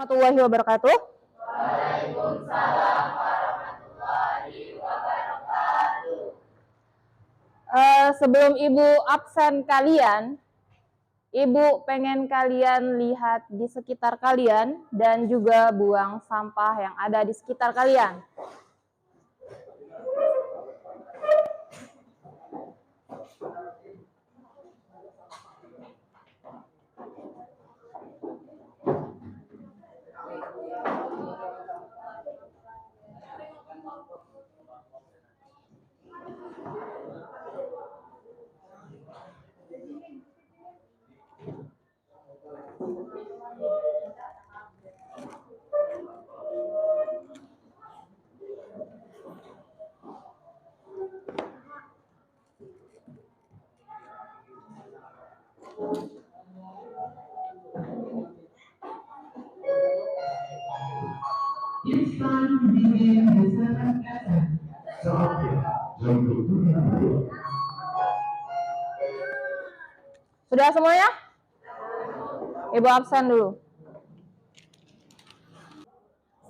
Warahmatullahi wabarakatuh. Waalaikumsalam warahmatullahi wabarakatuh. Sebelum Ibu absen kalian, Ibu pengen kalian lihat di sekitar kalian dan juga buang sampah yang ada di sekitar kalian. Sudah semuanya? Ibu absen dulu.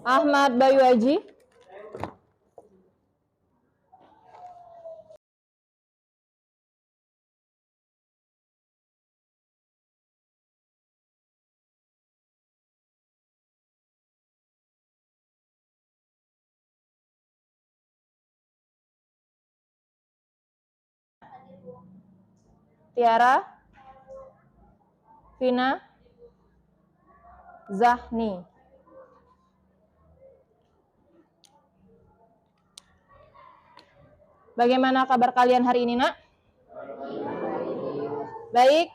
Ahmad Bayu Haji. Tiara, Vina, Zahni. Bagaimana kabar kalian hari ini, Nak? Baik.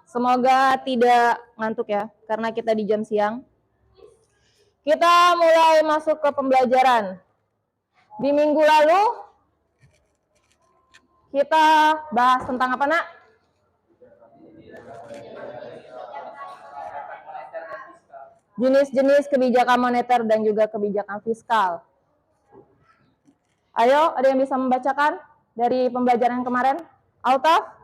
Semoga tidak ngantuk ya, karena kita di jam siang. Kita mulai masuk ke pembelajaran. Di minggu lalu, kita bahas tentang apa, Nak? Jenis-jenis kebijakan moneter dan juga kebijakan fiskal. Ayo, ada yang bisa membacakan dari pembelajaran kemarin? Altaf?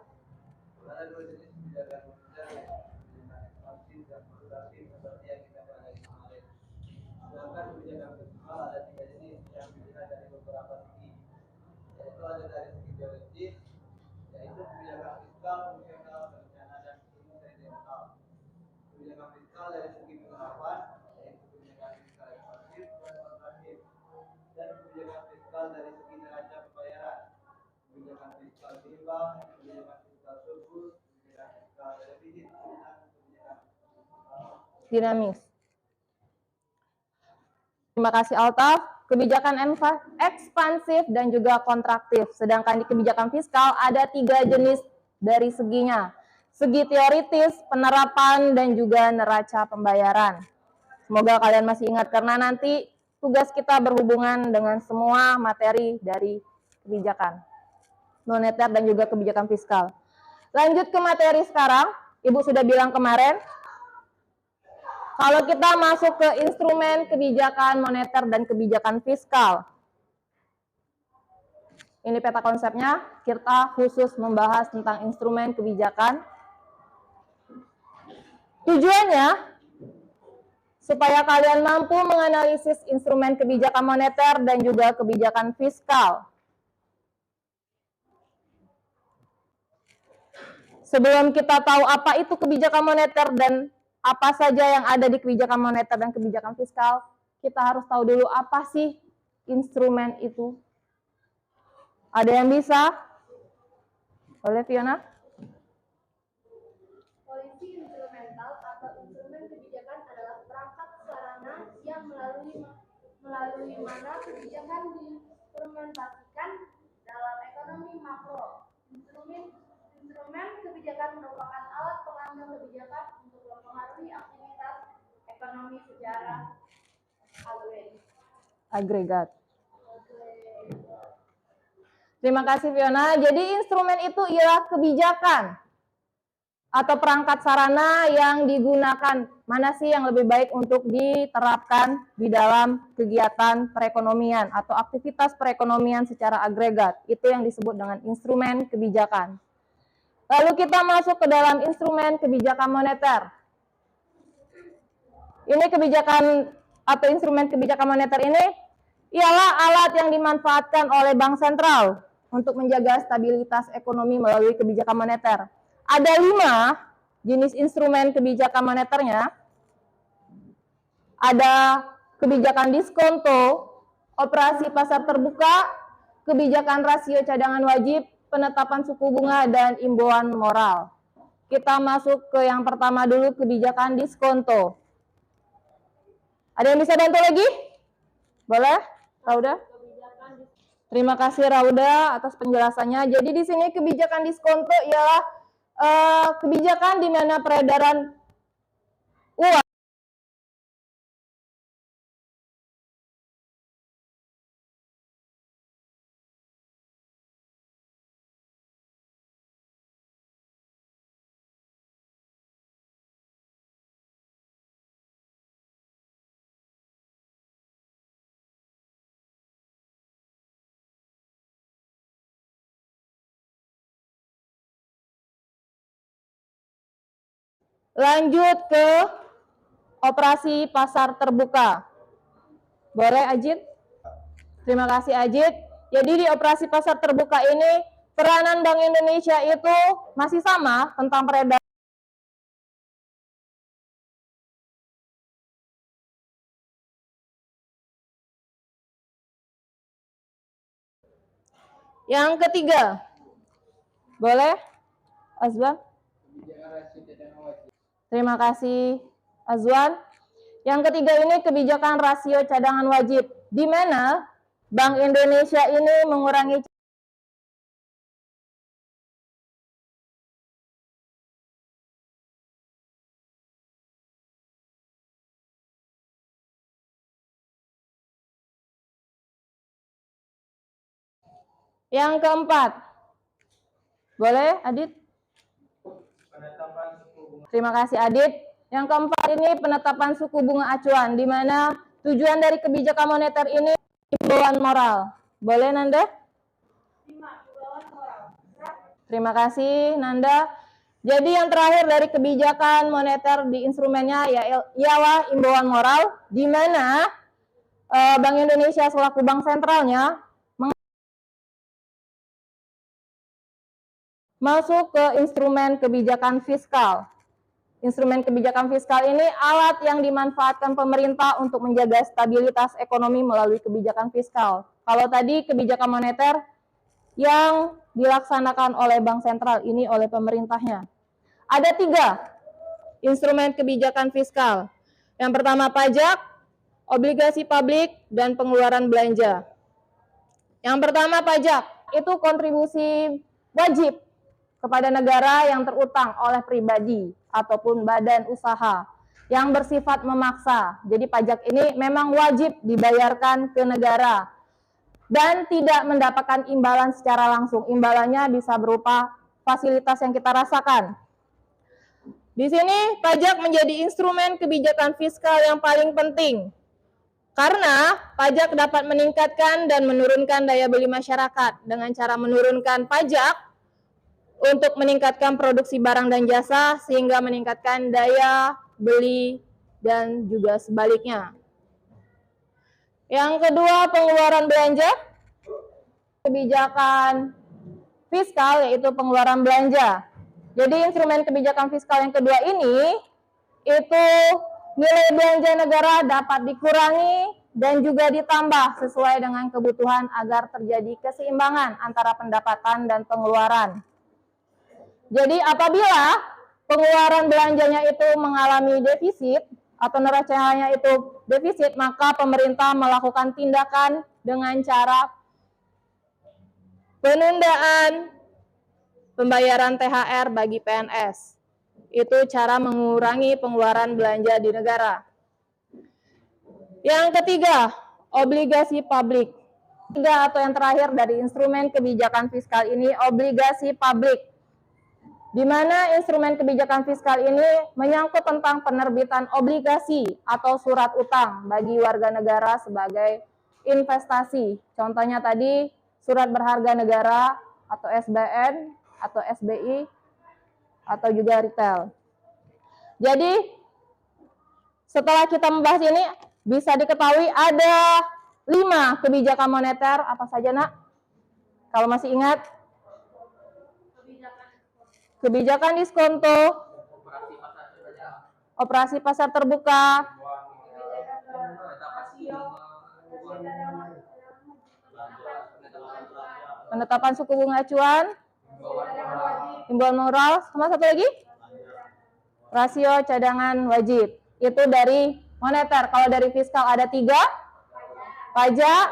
Ada dari segi teoritis, yaitu kebijakan fiskal, fungsional, berencana, dan instrumental. Kebijakan fiskal dari segi pengetahuan, yaitu kebijakan fiskal ekspansif dan kontraktif, dan kebijakan fiskal dari segi neraca pembayaran, kebijakan fiskal riba, kebijakan fiskal surplus, kebijakan fiskal defisit, dan kebijakan Dinamis. Terima kasih Altaf. Kebijakan ekspansif dan juga kontraktif. Sedangkan di kebijakan fiskal ada 3 jenis dari seginya. Segi teoritis, penerapan, dan juga neraca pembayaran. Semoga kalian masih ingat karena nanti tugas kita berhubungan dengan semua materi dari kebijakan moneter dan juga kebijakan fiskal. Lanjut ke materi sekarang. Ibu sudah bilang kemarin, kalau kita masuk ke instrumen kebijakan moneter dan kebijakan fiskal, ini peta konsepnya, kita khusus membahas tentang instrumen kebijakan. Tujuannya, supaya kalian mampu menganalisis instrumen kebijakan moneter dan juga kebijakan fiskal. Sebelum kita tahu apa itu kebijakan moneter dan apa saja yang ada di kebijakan moneter dan kebijakan fiskal, kita harus tahu dulu apa sih instrumen itu. Ada yang bisa? Boleh, Fiona? Polisi instrumental atau instrumen kebijakan adalah perangkat sarana yang melalui mana kebijakan diimplementasikan dalam ekonomi makro. Instrumen kebijakan merupakan alat pengambil kebijakan untuk mempengaruhi aktivitas ekonomi secara Agregat. Terima kasih Fiona. Jadi instrumen itu ialah kebijakan atau perangkat sarana yang digunakan. Mana sih yang lebih baik untuk diterapkan di dalam kegiatan perekonomian atau aktivitas perekonomian secara agregat. Itu yang disebut dengan instrumen kebijakan. Lalu kita masuk ke dalam instrumen kebijakan moneter. Ini kebijakan atau instrumen kebijakan moneter ini ialah alat yang dimanfaatkan oleh bank sentral untuk menjaga stabilitas ekonomi melalui kebijakan moneter. Ada 5 jenis instrumen kebijakan moneternya. Ada kebijakan diskonto, operasi pasar terbuka, kebijakan rasio cadangan wajib, penetapan suku bunga, dan imbauan moral. Kita masuk ke yang pertama dulu, kebijakan diskonto. Ada yang bisa bantu lagi? Boleh, Rauda? Terima kasih Rauda atas penjelasannya. Jadi di sini kebijakan diskonto ialah kebijakan di mana peredaran uang lanjut ke operasi pasar terbuka. Boleh Ajit? Terima kasih Ajit. Jadi di operasi pasar terbuka ini peranan Bank Indonesia itu masih sama tentang peredaran yang ketiga. Boleh Azwan? Terima kasih Azwan. Yang ketiga ini kebijakan rasio cadangan wajib, di mana Bank Indonesia ini mengurangi yang keempat. Boleh Adit? Terima kasih Adit. Yang keempat ini penetapan suku bunga acuan, di mana tujuan dari kebijakan moneter ini imbauan moral. Boleh Nanda? Terima kasih Nanda. Jadi yang terakhir dari kebijakan moneter di instrumennya ialah imbauan moral, di mana Bank Indonesia selaku bank sentralnya masuk ke instrumen kebijakan fiskal. Instrumen kebijakan fiskal ini alat yang dimanfaatkan pemerintah untuk menjaga stabilitas ekonomi melalui kebijakan fiskal. Kalau tadi kebijakan moneter yang dilaksanakan oleh bank sentral, ini oleh pemerintahnya. Ada 3 instrumen kebijakan fiskal. Yang pertama pajak, obligasi publik, dan pengeluaran belanja. Yang pertama pajak, itu kontribusi wajib kepada negara yang terutang oleh pribadi ataupun badan usaha yang bersifat memaksa. Jadi pajak ini memang wajib dibayarkan ke negara dan tidak mendapatkan imbalan secara langsung. Imbalannya bisa berupa fasilitas yang kita rasakan. Di sini pajak menjadi instrumen kebijakan fiskal yang paling penting karena pajak dapat meningkatkan dan menurunkan daya beli masyarakat dengan cara menurunkan pajak untuk meningkatkan produksi barang dan jasa sehingga meningkatkan daya beli dan juga sebaliknya. Yang kedua, pengeluaran belanja. Kebijakan fiskal yaitu pengeluaran belanja. Jadi instrumen kebijakan fiskal yang kedua ini itu nilai belanja negara dapat dikurangi dan juga ditambah sesuai dengan kebutuhan agar terjadi keseimbangan antara pendapatan dan pengeluaran. Jadi apabila pengeluaran belanjanya itu mengalami defisit atau neracanya itu defisit, maka pemerintah melakukan tindakan dengan cara penundaan pembayaran THR bagi PNS. Itu cara mengurangi pengeluaran belanja di negara. Yang ketiga, obligasi publik. Ketiga atau yang terakhir dari instrumen kebijakan fiskal ini, obligasi publik. Di mana instrumen kebijakan fiskal ini menyangkut tentang penerbitan obligasi atau surat utang bagi warga negara sebagai investasi. Contohnya tadi surat berharga negara atau SBN atau SBI atau juga retail. Jadi setelah kita membahas ini, bisa diketahui ada 5 kebijakan moneter. Apa saja, Nak? Kalau masih ingat? Kebijakan diskonto, operasi pasar terbuka, penetapan suku bunga acuan, himbauan moral, sama satu lagi? Rasio cadangan wajib. Itu dari moneter. Kalau dari fiskal ada 3, pajak,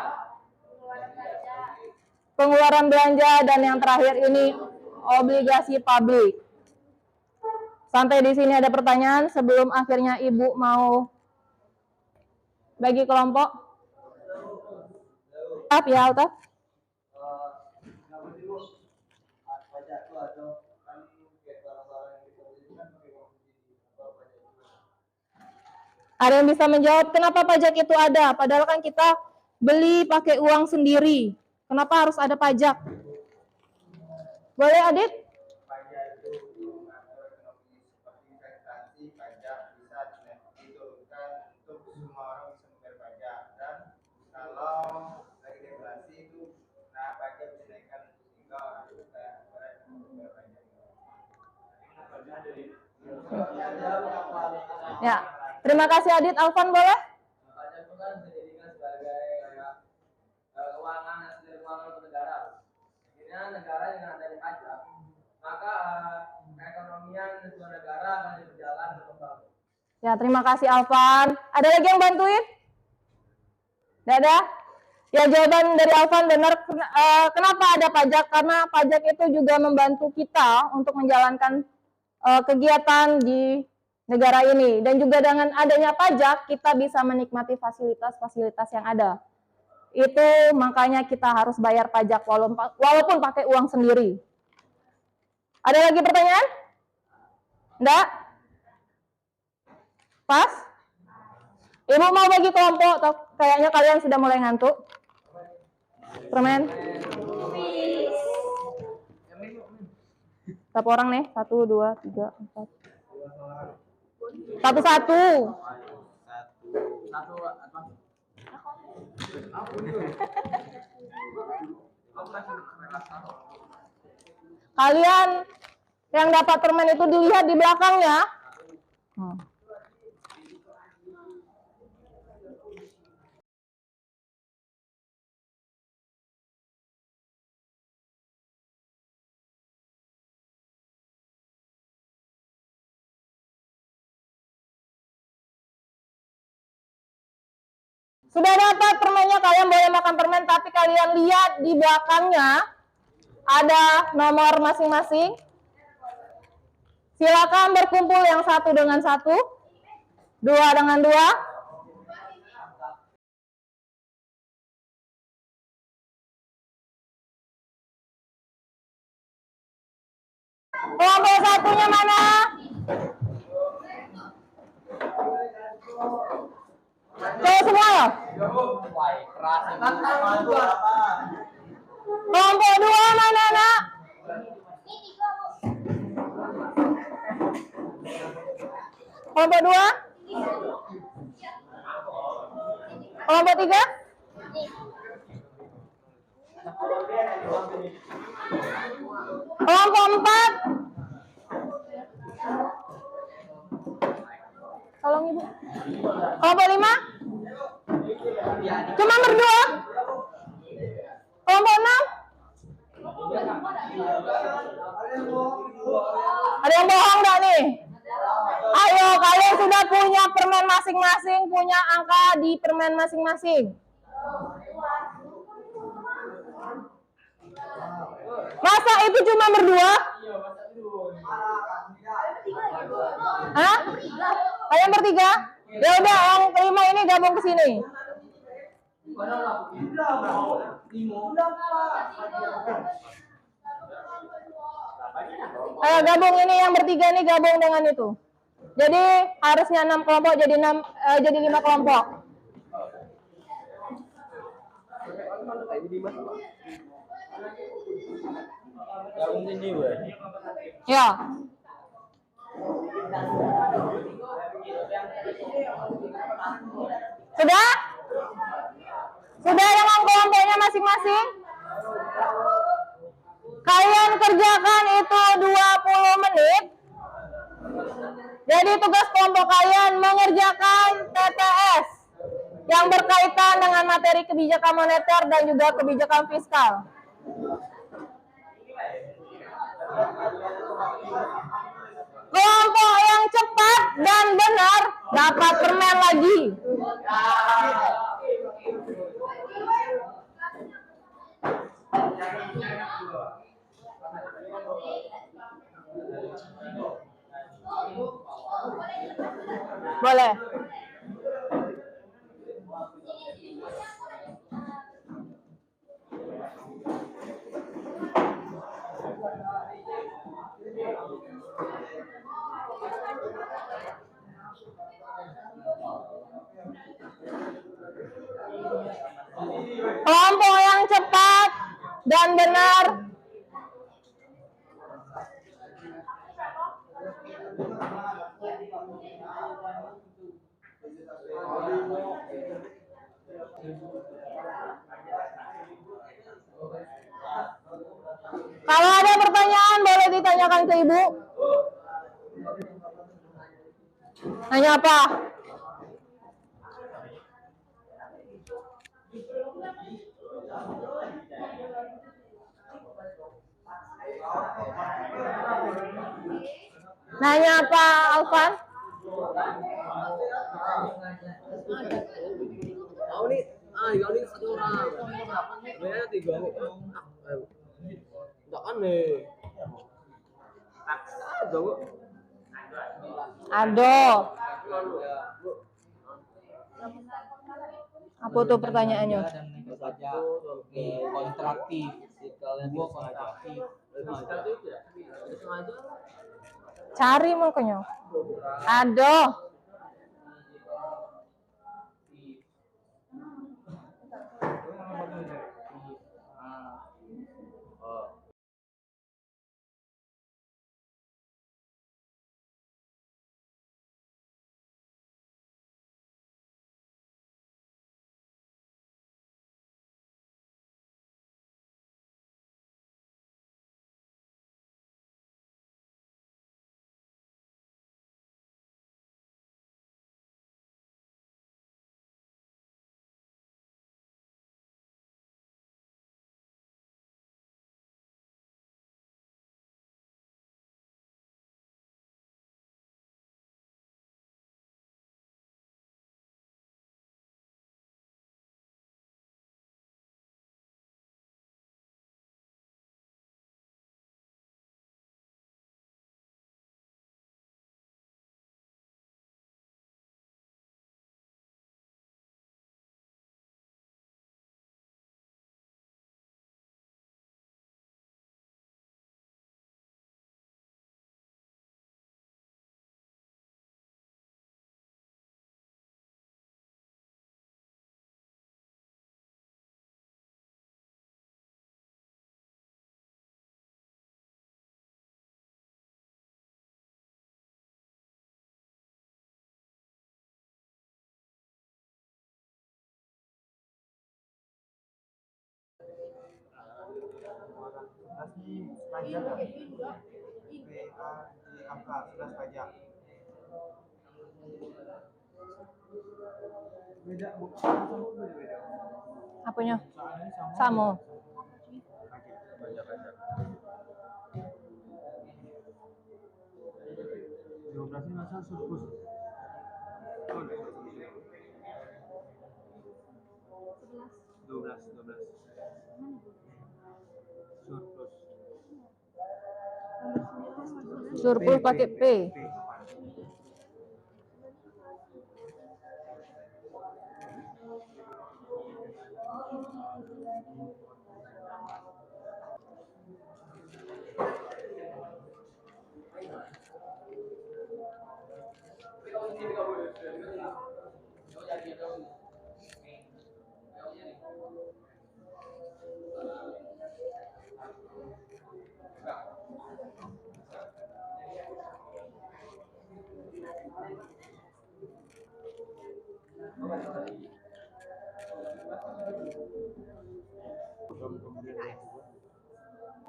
pengeluaran belanja, dan yang terakhir ini obligasi publik. Sampai di sini ada pertanyaan sebelum akhirnya Ibu mau bagi kelompok? Maaf ya, Alta. Ada yang bisa menjawab kenapa pajak itu ada? Padahal kan kita beli pakai uang sendiri. Kenapa harus ada pajak? Boleh, Adit? Pajak itu mengatur ekonomi seperti investasi, pajak bisa diturunkan untuk semua orang bisa membayar pajak. Dan kalau lagi deflasi itu, nah pajak bisa dinaikkan sehingga orang itu kayak membayar pajak. Ya, terima kasih Adit. Alvan boleh? Pajak itu kan bisa dijadikan sebagai kayak keuangan hasil keuangan untuk negara. Akhirnya negara dengan adanya pajak, maka keekonomian sebuah negara akan berjalan berkembang. Ya, terima kasih Alvan. Ada lagi yang bantuin? Tidak ada? Ya, jawaban dari Alvan benar. Kenapa ada pajak? Karena pajak itu juga membantu kita untuk menjalankan kegiatan di negara ini. Dan juga dengan adanya pajak, kita bisa menikmati fasilitas-fasilitas yang ada. Itu makanya kita harus bayar pajak walaupun pakai uang sendiri. Ada lagi pertanyaan? Enggak? Pas? Ibu mau bagi kelompok, atau kayaknya kalian sudah mulai ngantuk? Permen? Berapa orang nih? 1, 2, 3, 4. Satu-satu. Kalian yang dapat permen itu dilihat di belakangnya. Sudah dapat permennya, kalian boleh makan permen, tapi kalian lihat di belakangnya ada nomor masing-masing. Silakan berkumpul yang 1 dengan 1, 2 dengan 2. Kelompok satunya mana? Tuh semua ya? Kelompok 2 mana, Nak? Kelompok 2? Kelompok 3? Kelompok 4? Tolong Ibu. Kelompok 5? Cuma berdua? Kelompok 6? Ada yang bohong nggak nih? Ayo, kalian sudah punya permen masing-masing, punya angka di permen masing-masing. Masa itu cuma berdua? Hah? Kalian bertiga? Ya udah, yang kelima ini gabung ke sini. Ayo gabung, ini yang bertiga nih gabung dengan itu. Jadi harusnya 6 kelompok jadi 5 kelompok. Ya. Sudah? Sudah dengan kelompoknya masing-masing? Kalian kerjakan itu 20 menit. Jadi tugas kelompok kalian mengerjakan TTS yang berkaitan dengan materi kebijakan moneter dan juga kebijakan fiskal. Kelompok yang cepat dan benar dapat permen lagi. Boleh. Kelompok yang cepat dan benar kalau ada pertanyaan boleh ditanyakan ke ibu. Nanya apa? Nanya apa, Alvan? Kau ini satu orang. Sebenarnya 3 orang. Enggak aneh. Aduh. Apa tuh pertanyaannya? Kontraktif. Gua kontraktif. Cari makanya. Aduh. Pajak PA di angka 11 pajak. Beda beda. Apanya? Sama. Pajak. 12 ini masa surplus. 12. Surplus pakai P.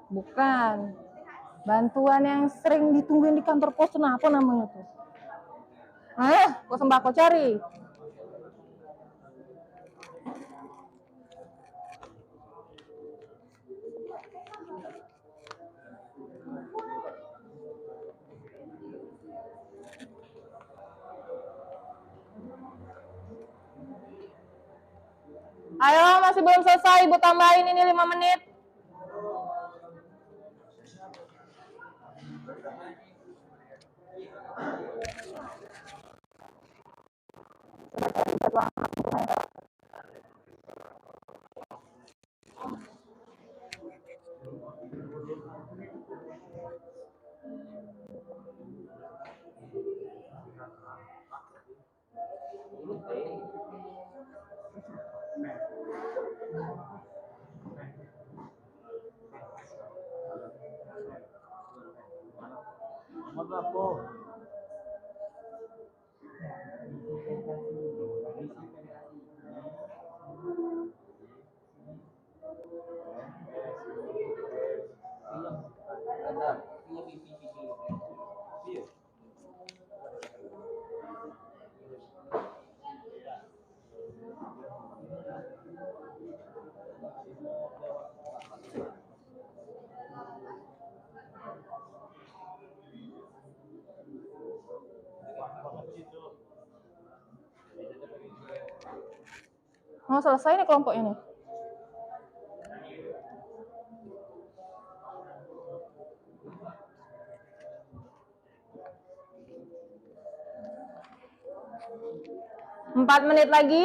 Bukan. Bantuan yang sering ditungguin di kantor pos tuh apa namanya tuh? Kok sembako cari? Ayo, masih belum selesai, Ibu tambahin ini 5 menit. Mau selesai nih kelompok ini. Empat menit lagi.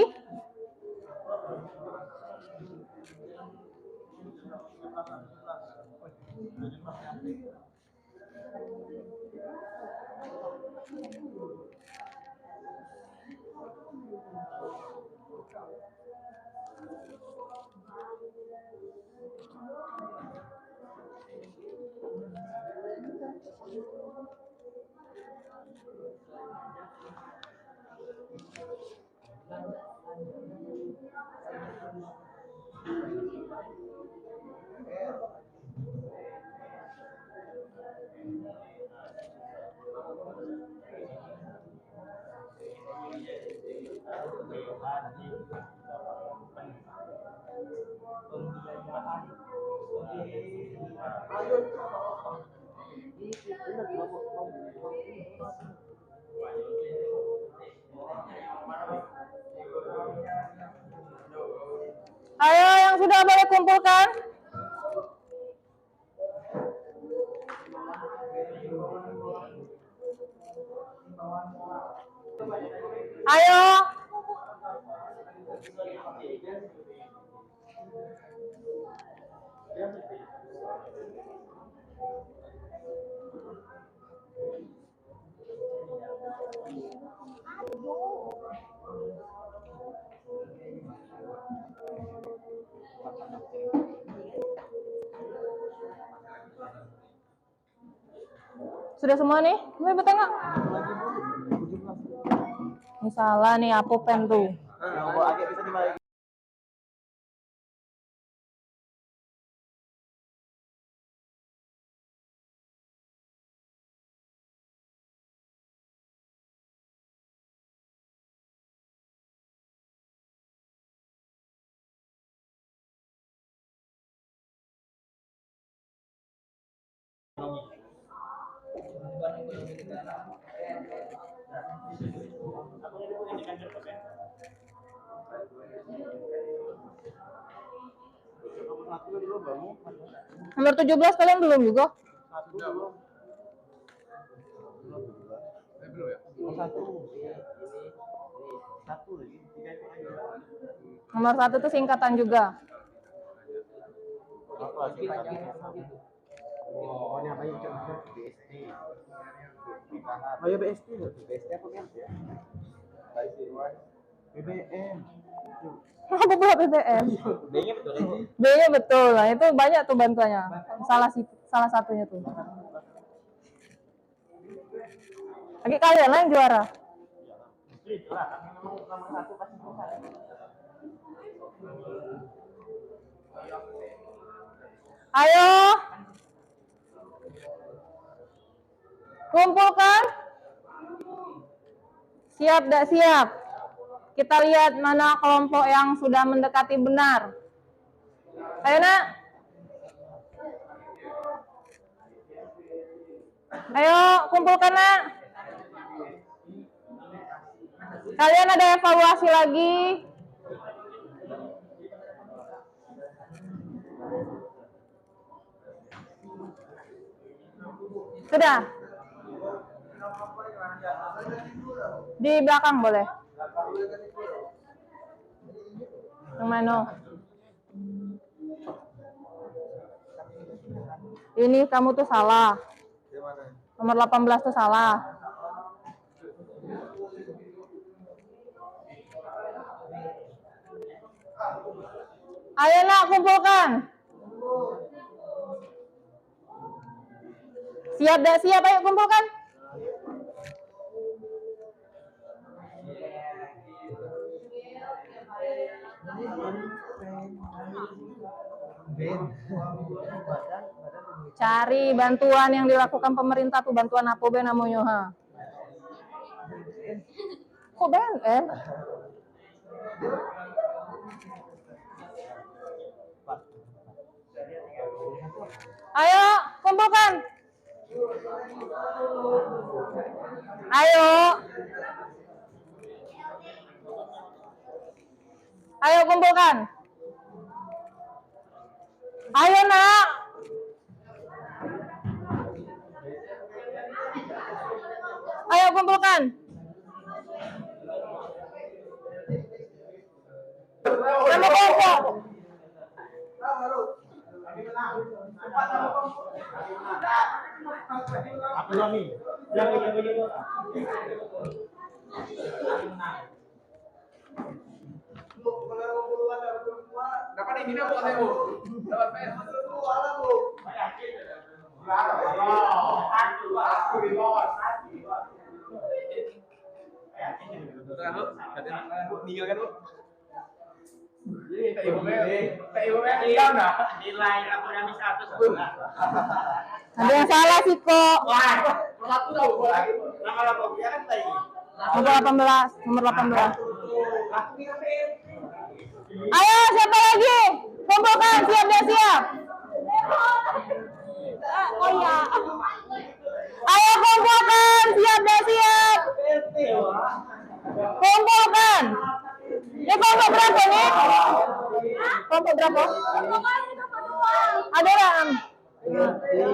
Ayo yang sudah boleh kumpulkan. Ayo. Sudah semua nih? Mau ibu tengok? Ini salah nih, apa pen tuh? Nomor 17 kalian belum juga? Nomor 1 itu singkatan juga. Oh ya BST apa kan? BBM. Apa pula BBM? B-nya betul lagi. B-nya betul. Nah, itu banyak tuh bantuannya. Salah satunya tuh. Lagi kalian lah yang juara. Ayo. Kumpulkan. Siap, tidak siap? Kita lihat mana kelompok yang sudah mendekati benar. Ayo, nak. Ayo, kumpulkan, nak. Kalian ada evaluasi lagi. Sudah? Di belakang boleh. Yang mana? Ini kamu tuh salah. Nomor 18 tuh salah. Ayo, nak, kumpulkan. Siap, dah siap, ayo kumpulkan. Cari bantuan yang dilakukan pemerintah tuh, bantuan apa be namanya, ha? Kok BNN? Ayo, kumpulkan. Ayo. Ayo kumpulkan. Ayo, nak. Ayo kumpulkan. Nama kelompok. Apa nih? Dapat ini apa nih, Bu? Dapat PS. Nilai aku yang 100. Ada yang salah sih kok. Nomor 18, nomor 18. Ayo, siapa lagi? Kumpulkan, siap dan siap. Oh ya. Ayo kumpulkan, siap dan siap. Kumpulkan. Ini kelompok berapa nih? Kelompok berapa? Ada enggak?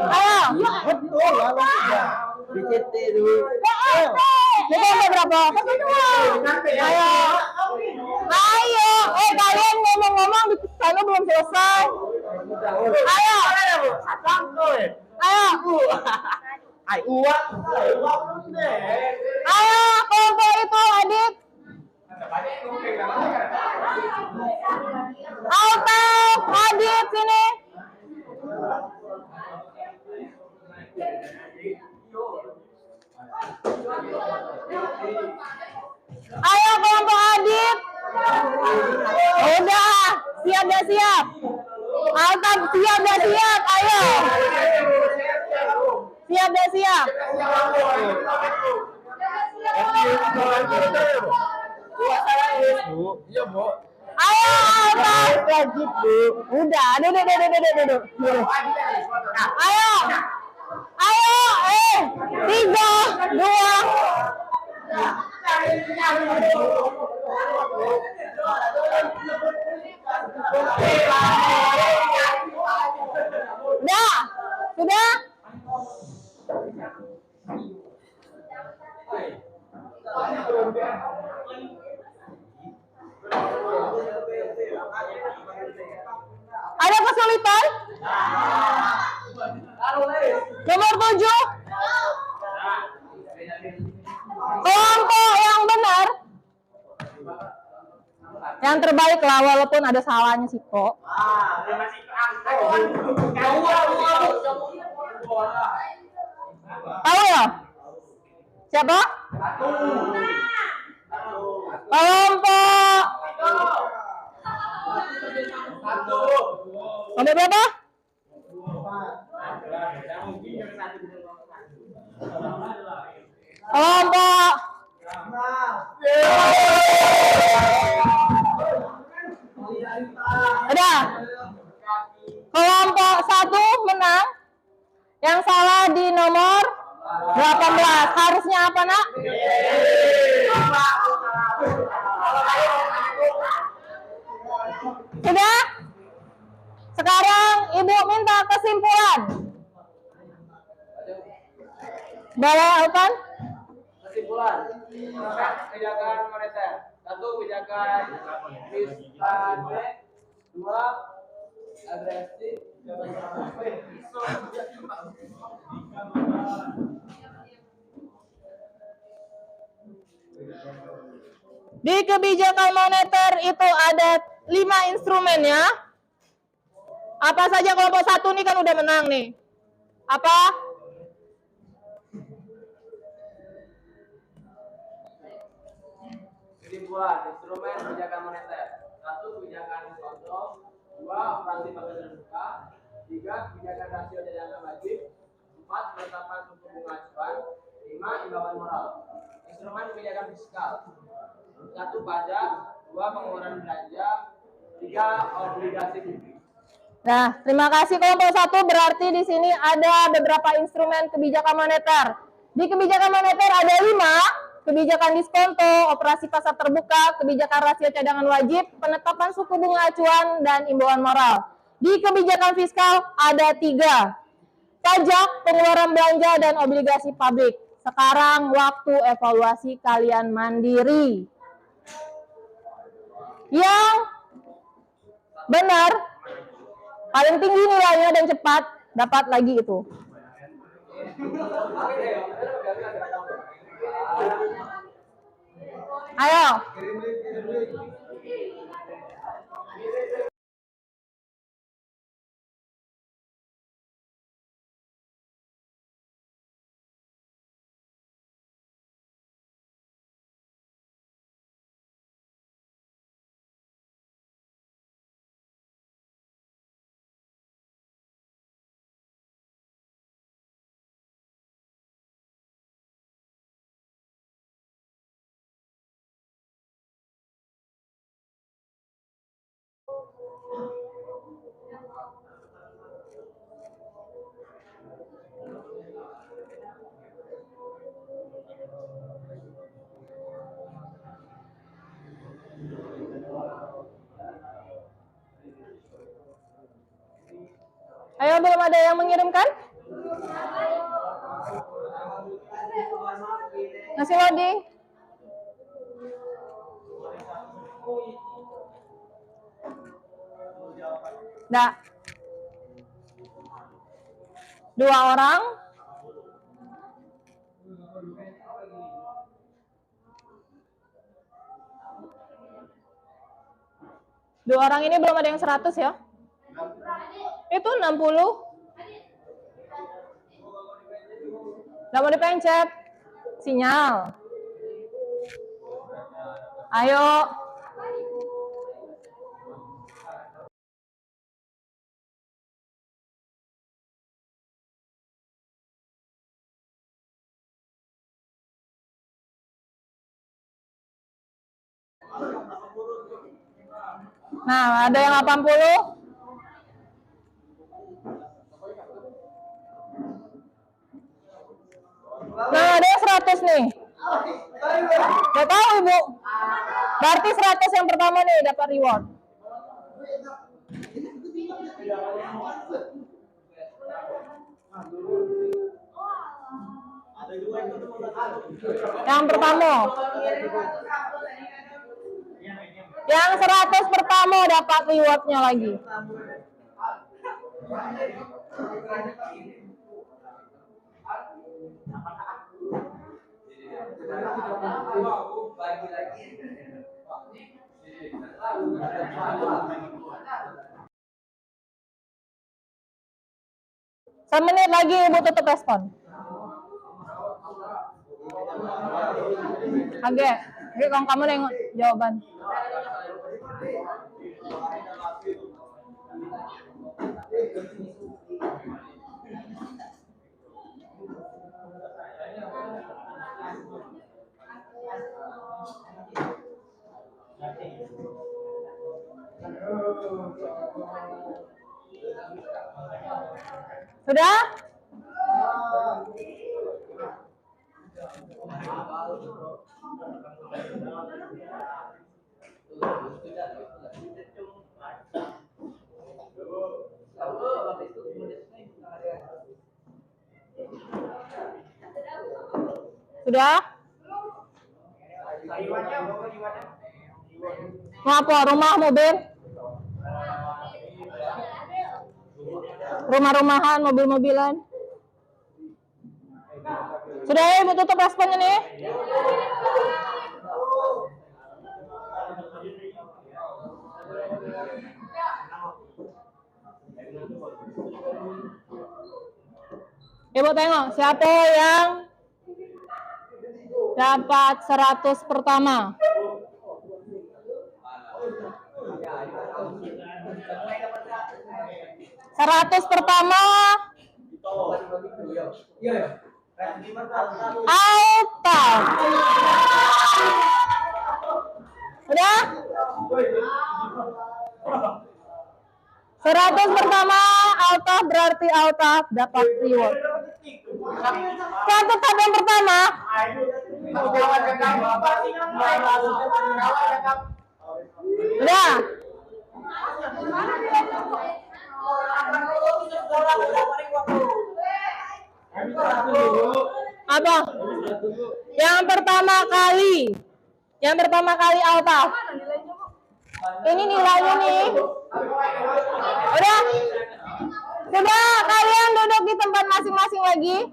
Ayo. Betul lah, BCT dulu. Ini kelompok berapa? Ayo. Ayo. Kalian ngomong-ngomong di sana belum selesai. Ayo. Ayo. Ayo, kelompok itu adik. Altaf, Adit sini. Ayo kelompok Adit. Udah, siap dah siap. Altaf siap dah siap. Ayo. Siap dah siap. Iya, Bu. Ayo, Altaf. Lagi, Bu. Udah, duduk. Ayo. Ayo, 3, 2. Udah, sudah. Ada kesulitan? Nomor 7. Kelompok yang benar. Yang terbaik lah, walaupun ada salahnya sih kok. Tahu ya? Siapa? Kelompok berapa? Kelompok udah. Kelompok 1 menang. Yang salah di nomor 18. Harusnya apa, Nak? Sudah? Sekarang Ibu minta kesimpulan. Boleh, Alvan? Kesimpulan, kebijakan moneter. 1. Kebijakan fiskal. 2. Agresif. Di kebijakan moneter itu ada 5 instrumen ya. Apa saja kelompok 1 nih kan udah menang nih. Apa? Kesimpulan, instrumen kebijakan moneter. 1. Kebijakan kontrol. 2. Operasi pasar terbuka. 3. Kebijakan rasio cadangan wajib. 4. Penetapan suku bunga acuan. 5. Imbauan moral. Instrumen kebijakan fiskal. 1. Pajak. 2. Pengeluaran belanja. 3. Obligasi publik. Nah, terima kasih kelompok 1. Berarti di sini ada beberapa instrumen kebijakan moneter. Di kebijakan moneter ada 5, kebijakan diskonto, operasi pasar terbuka, kebijakan rasio cadangan wajib, penetapan suku bunga acuan, dan imbauan moral. Di kebijakan fiskal ada 3, pajak, pengeluaran belanja, dan obligasi publik. Sekarang waktu evaluasi kalian mandiri. Yang benar, paling tinggi nilainya dan cepat, dapat lagi itu. Ayo. Ayo, belum ada yang mengirimkan? Masih loading? Nah, 2 orang. Dua orang ini belum ada yang 100 ya? Itu 60. Nggak mau dipencet. Sinyal. Ayo. Nah, ada yang 80. Nah, ada yang 100 nih. Gak tahu, Ibu. Berarti 100 yang pertama nih dapat reward. Yang pertama. Yang 100 pertama dapat rewardnya lagi. Semenit lagi Ibu tutup respon. Oke, kamu nengok jawaban. Sudah? Sudah? Mau apa? Rumah, mobil? Rumah-rumahan, mobil-mobilan? Sudah ya, Ibu tutup responnya nih. Ibu tengok, siapa yang dapat 100 pertama? 100 pertama Alta. Udah? 100 pertama Alta, berarti Alta dapat reward. Satu tab yang pertama. Udah? Apa? Yang pertama kali Alta. Ini nilainya nih. Udah? Sudah, kalian duduk di tempat masing-masing lagi.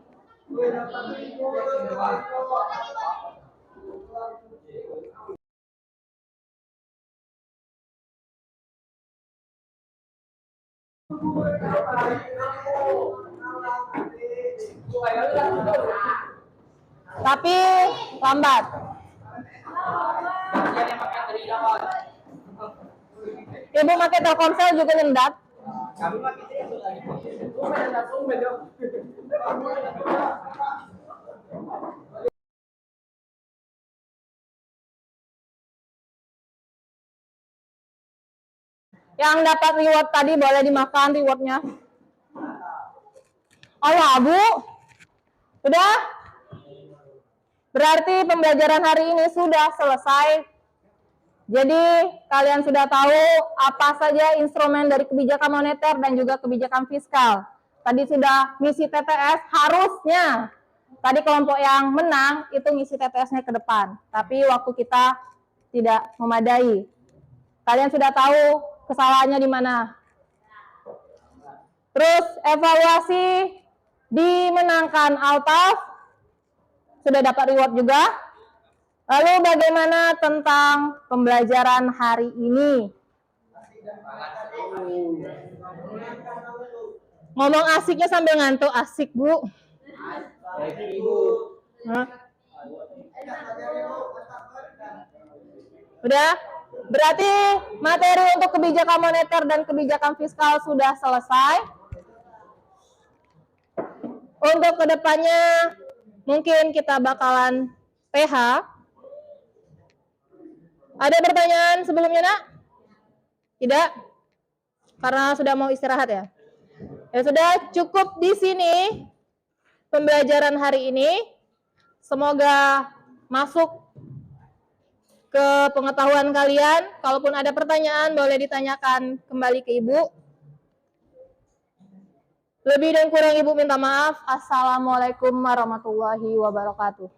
Tapi lambat. Ibu pakai Telkomsel juga nyendat. Yang dapat reward tadi boleh dimakan rewardnya. Allah, Bu. Sudah? Berarti pembelajaran hari ini sudah selesai. Jadi kalian sudah tahu apa saja instrumen dari kebijakan moneter dan juga kebijakan fiskal. Tadi sudah ngisi TTS, harusnya tadi kelompok yang menang itu ngisi TTS-nya ke depan. Tapi waktu kita tidak memadai. Kalian sudah tahu kesalahannya di mana. Terus evaluasi dimenangkan Altaf, sudah dapat reward juga. Lalu bagaimana tentang pembelajaran hari ini? Ngomong asiknya sambil ngantuk, asik Bu. Hah? Udah? Berarti materi untuk kebijakan moneter dan kebijakan fiskal sudah selesai. Untuk kedepannya mungkin kita bakalan PH. Ada pertanyaan sebelumnya, Nak? Tidak? Karena sudah mau istirahat ya? Ya sudah, cukup di sini pembelajaran hari ini. Semoga masuk ke pengetahuan kalian. Kalaupun ada pertanyaan, boleh ditanyakan kembali ke Ibu. Lebih dan kurang Ibu minta maaf. Assalamualaikum warahmatullahi wabarakatuh.